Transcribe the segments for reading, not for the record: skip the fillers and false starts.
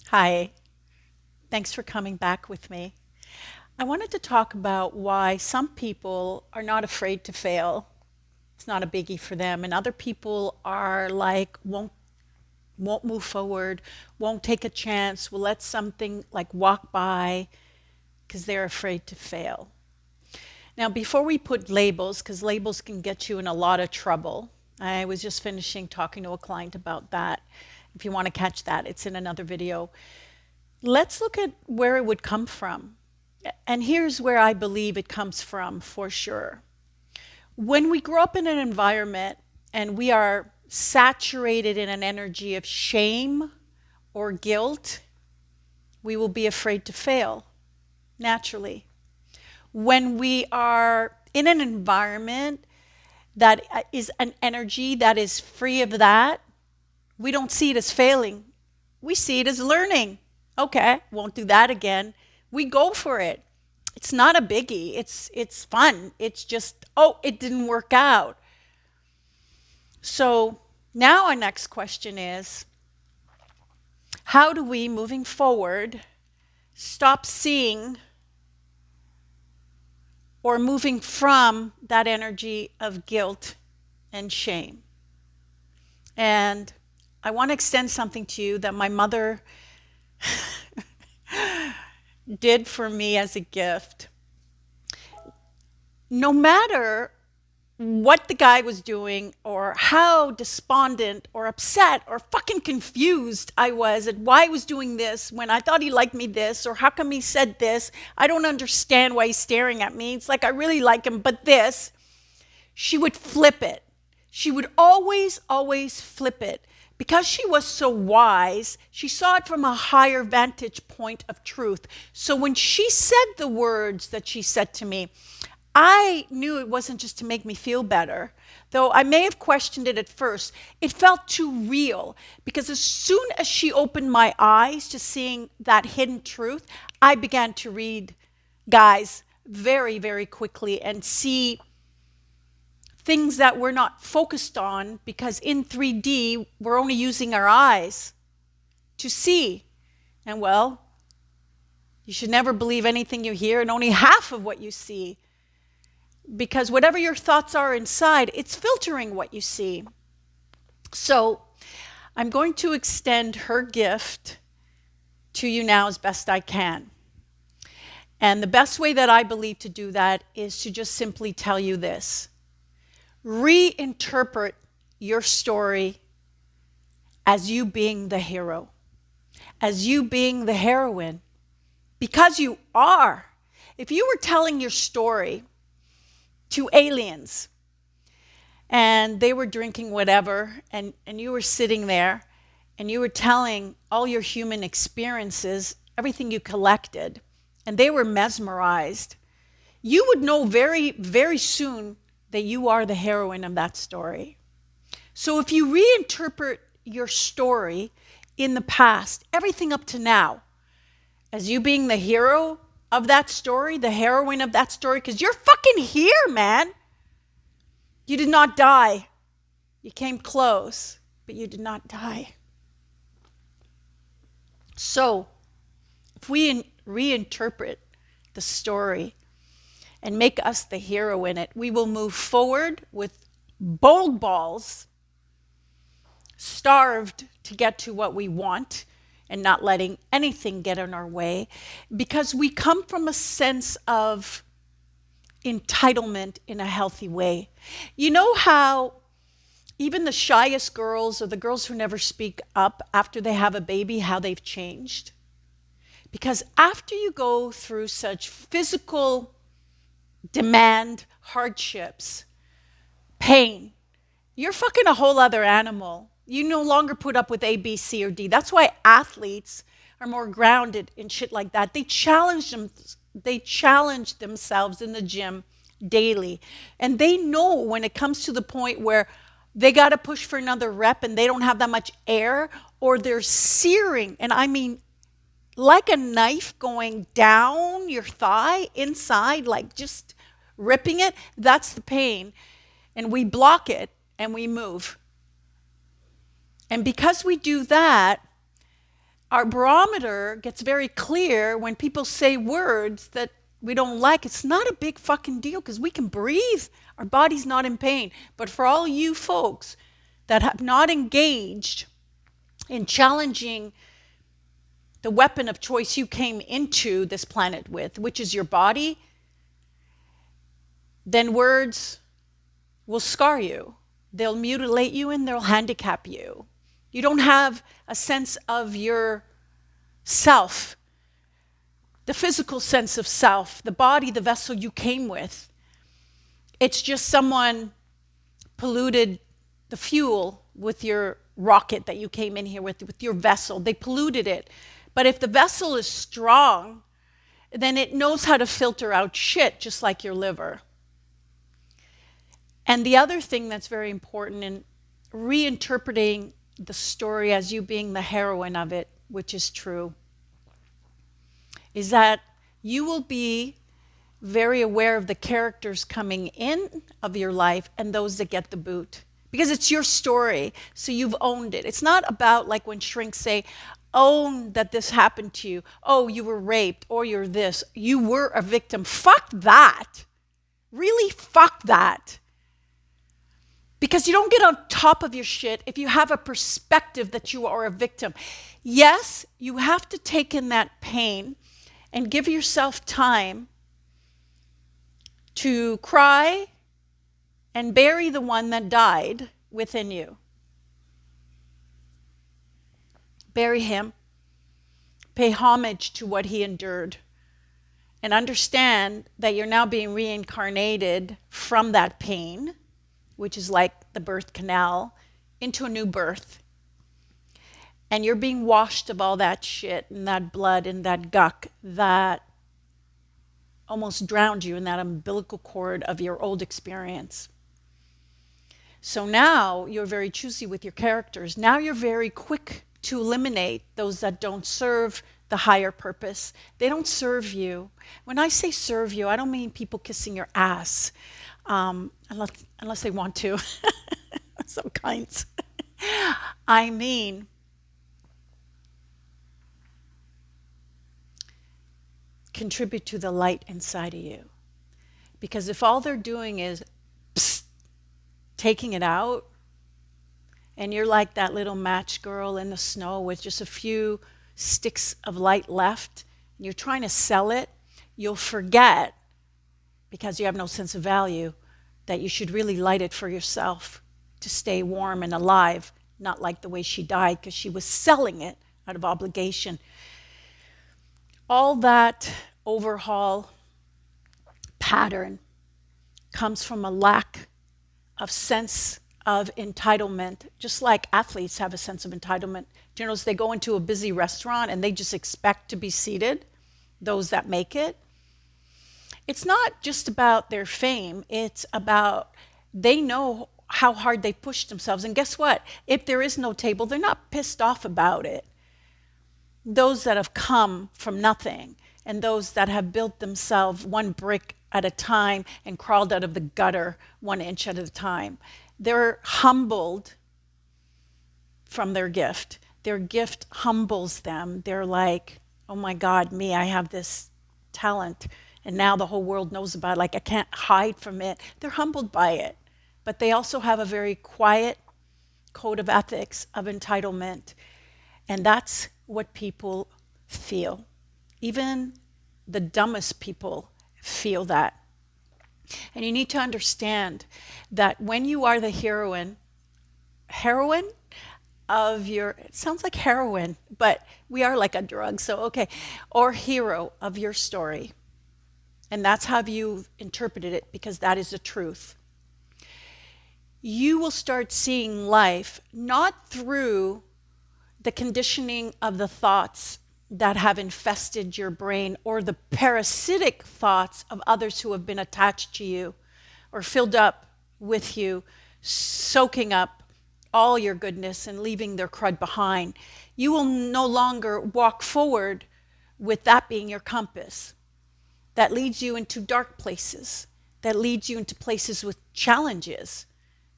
Hi, thanks for coming back with me. I wanted to talk about why some people are not afraid to fail. It's not a biggie for them, and other people are like won't move forward, won't take a chance, will let something like walk by because they're afraid to fail. Now, before we put labels, because labels can get you in a lot of trouble, I was just finishing talking to a client about that. If you want to catch that, it's in another video. Let's look at where it would come from. And here's where I believe it comes from for sure. When we grow up in an environment and we are saturated in an energy of shame or guilt, we will be afraid to fail naturally. When we are in an environment that is an energy that is free of that, we don't see it as failing. We see it as learning. Okay, won't do that again. We go for it. It's not a biggie. It's fun. It's just, oh, it didn't work out. So now our next question is, how do we, moving forward, stop seeing or moving from that energy of guilt and shame? And I want to extend something to you that my mother did for me as a gift. No matter what the guy was doing or how despondent or upset or fucking confused I was at why he was doing this when I thought he liked me this, or how come he said this, I don't understand why he's staring at me, it's like I really like him, but this, she would flip it. She would always flip it. Because she was so wise, she saw it from a higher vantage point of truth. So when she said the words that she said to me, I knew it wasn't just to make me feel better, though I may have questioned it at first. It felt too real, because as soon as she opened my eyes to seeing that hidden truth, I began to read guys very quickly and see things that we're not focused on, because in 3D, we're only using our eyes to see. And well, you should never believe anything you hear and only half of what you see. Because whatever your thoughts are inside, it's filtering what you see. So I'm going to extend her gift to you now as best I can. And the best way that I believe to do that is to just simply tell you this. Reinterpret your story as you being the hero, as you being the heroine, because you are. If you were telling your story to aliens and they were drinking whatever, and you were sitting there and you were telling all your human experiences, everything you collected, and they were mesmerized, you would know very soon that you are the heroine of that story. So if you reinterpret your story in the past, everything up to now, as you being the hero of that story, the heroine of that story, because you're fucking here, man. You did not die. You came close, but you did not die. So if we reinterpret the story and make us the hero in it, we will move forward with bold balls, starved to get to what we want and not letting anything get in our way, because we come from a sense of entitlement in a healthy way. You know how even the shyest girls, or the girls who never speak up after they have a baby, how they've changed? Because after you go through such physical demand, hardships, pain, you're fucking a whole other animal. You no longer put up with A, B, C, or D. That's why athletes are more grounded in shit like that. They challenge themselves in the gym daily. And they know when it comes to the point where they got to push for another rep and they don't have that much air, or they're searing, and I mean like a knife going down your thigh inside, like just ripping it, that's the pain. And we block it and we move. And because we do that, our barometer gets very clear when people say words that we don't like. It's not a big fucking deal because we can breathe. Our body's not in pain. But for all you folks that have not engaged in challenging the weapon of choice you came into this planet with, which is your body, then words will scar you. They'll mutilate you and they'll handicap you. You don't have a sense of your self, the physical sense of self, the body, the vessel you came with. It's just someone polluted the fuel with your rocket that you came in here with your vessel. They polluted it. But if the vessel is strong, then it knows how to filter out shit, just like your liver. And the other thing that's very important in reinterpreting the story as you being the heroine of it, which is true, is that you will be very aware of the characters coming in of your life and those that get the boot. Because it's your story, so you've owned it. It's not about like when shrinks say, own that this happened to you. Oh, you were raped, or you're this. You were a victim. Fuck that. Really, fuck that. Because you don't get on top of your shit if you have a perspective that you are a victim. Yes, you have to take in that pain and give yourself time to cry and bury the one that died within you. Bury him. Pay homage to what he endured. And understand that you're now being reincarnated from that pain, which is like the birth canal, into a new birth. And you're being washed of all that shit and that blood and that guck that almost drowned you in that umbilical cord of your old experience. So now you're very choosy with your characters. Now you're very quick to eliminate those that don't serve the higher purpose. They don't serve you. When I say serve you, I don't mean people kissing your ass, unless they want to. Some kinds. I mean contribute to the light inside of you. Because if all they're doing is taking it out, and you're like that little match girl in the snow with just a few sticks of light left, and you're trying to sell it, you'll forget, because you have no sense of value, that you should really light it for yourself to stay warm and alive, not like the way she died, because she was selling it out of obligation. All that overhaul pattern comes from a lack of sense of entitlement, just like athletes have a sense of entitlement. Do you notice they go into a busy restaurant and they just expect to be seated, those that make it? It's not just about their fame, it's about they know how hard they pushed themselves. And guess what? If there is no table, they're not pissed off about it. Those that have come from nothing and those that have built themselves one brick at a time and crawled out of the gutter 1 inch at a time, they're humbled from their gift. Their gift humbles them. They're like, oh my God, me, I have this talent. And now the whole world knows about it. Like, I can't hide from it. They're humbled by it. But they also have a very quiet code of ethics of entitlement. And that's what people feel. Even the dumbest people feel that. And you need to understand that when you are the heroine of your, it sounds like heroin, but we are like a drug, so okay, or hero of your story. And that's how you interpreted it, because that is the truth. You will start seeing life not through the conditioning of the thoughts that have infested your brain or the parasitic thoughts of others who have been attached to you or filled up with you, soaking up all your goodness and leaving their crud behind. You will no longer walk forward with that being your compass. That leads you into dark places, that leads you into places with challenges,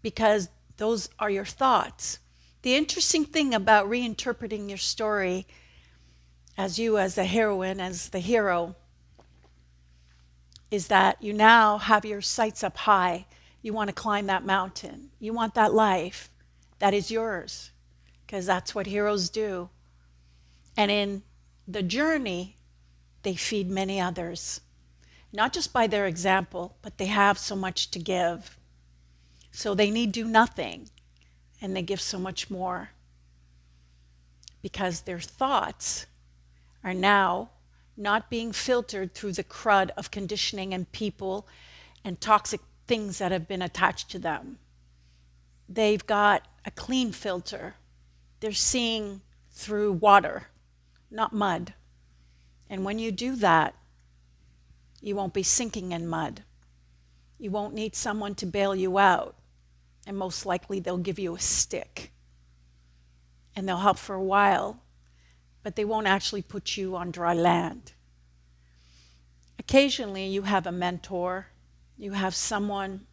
because those are your thoughts. The interesting thing about reinterpreting your story as you, as the heroine, as the hero, is that you now have your sights up high. You want to climb that mountain. You want that life that is yours, because that's what heroes do. And in the journey, they feed many others, not just by their example, but they have so much to give. So they need do nothing, and they give so much more, because their thoughts are now not being filtered through the crud of conditioning and people and toxic things that have been attached to them. They've got a clean filter. They're seeing through water, not mud. And when you do that, you won't be sinking in mud. You won't need someone to bail you out. And most likely they'll give you a stick. And they'll help for a while, but they won't actually put you on dry land. Occasionally you have a mentor. You have someone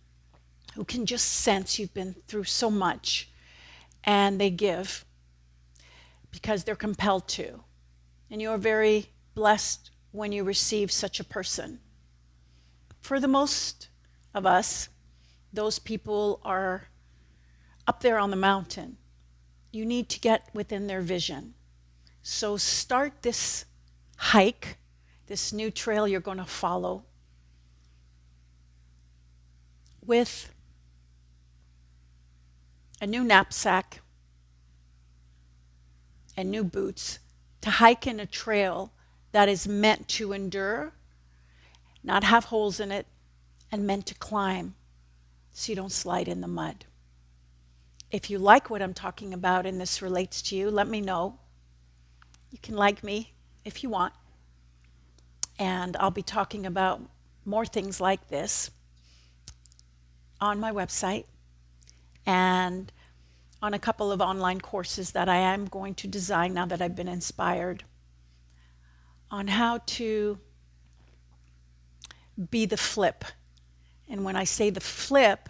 who can just sense you've been through so much, and they give because they're compelled to. And you're very blessed when you receive such a person. For the most of us, those people are up there on the mountain. You need to get within their vision. So start this hike, this new trail you're going to follow, with a new knapsack and new boots to hike in a trail that is meant to endure, not have holes in it, and meant to climb so you don't slide in the mud. If you like what I'm talking about and this relates to you, let me know. You can like me if you want. And I'll be talking about more things like this on my website and on a couple of online courses that I am going to design now that I've been inspired on how to be the flip. And when I say the flip,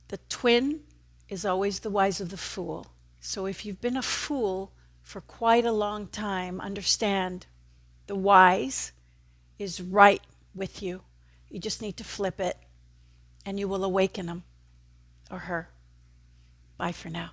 the twin is always the wise of the fool. So if you've been a fool for quite a long time, understand the wise is right with you. You just need to flip it, and you will awaken him or her. Bye for now.